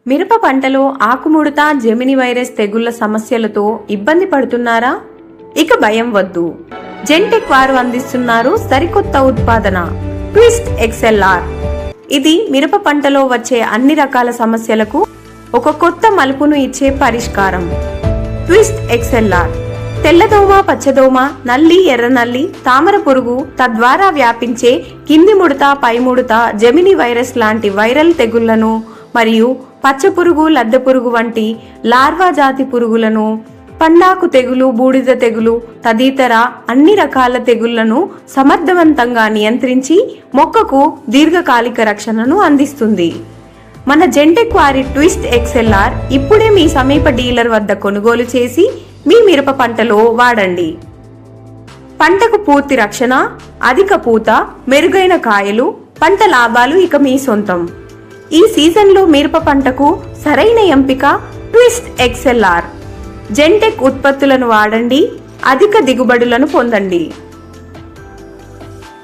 మిరప పంటలో ఆకుముడత, జెమిని వైరస్ తెగుళ్ల సమస్యలతో ఇబ్బంది పడుతున్నారా? ఇక భయం వద్దు. జెంటెక్ వారు అందిస్తున్నారు సరికొత్త ఉత్పాదన ట్విస్ట్ ఎక్స్ఎల్ఆర్. ఇది మిరప పంటలో వచ్చే అన్ని రకాల సమస్యలకు ఒక కొత్త మలుపును ఇచ్చే పరిష్కారం. ట్విస్ట్ ఎక్స్ఎల్ఆర్ తెల్లదోమ, పచ్చదోమ, నల్లి, ఎర్రనల్లి, తామర పురుగు తద్వారా వ్యాపించే కింది ముడత, పై ముడత, జెమిని వైరస్ లాంటి వైరల్ తెగుళ్లను మరియు పచ్చపురుగు, లద్దె పురుగు వంటి లార్వా జాతి పురుగులను, పండాకు తెగులు, బూడిద తెగులు తదితర అన్ని రకాల తెగుళ్లను సమర్థవంతంగా నియంత్రించి మొక్కకు దీర్ఘకాలిక రక్షణను అందిస్తుంది. మన జెంటెక్ వారి ట్విస్ట్ ఎక్స్ఎల్ఆర్ ఇప్పుడే మీ సమీప డీలర్ వద్ద కొనుగోలు చేసి మీ మిరప పంటలో వాడండి. పంటకు పూర్తి రక్షణ, అధిక పూత, మెరుగైన కాయలు, పంట లాభాలు ఇక మీ సొంతం. ఈ సీజన్లో మిరప పంటకు సరైన ఎంపిక ట్విస్ట్ ఎక్స్ఎల్ఆర్. జెంటెక్ ఉత్పత్తులను వాడండి, అధిక దిగుబడులను పొందండి.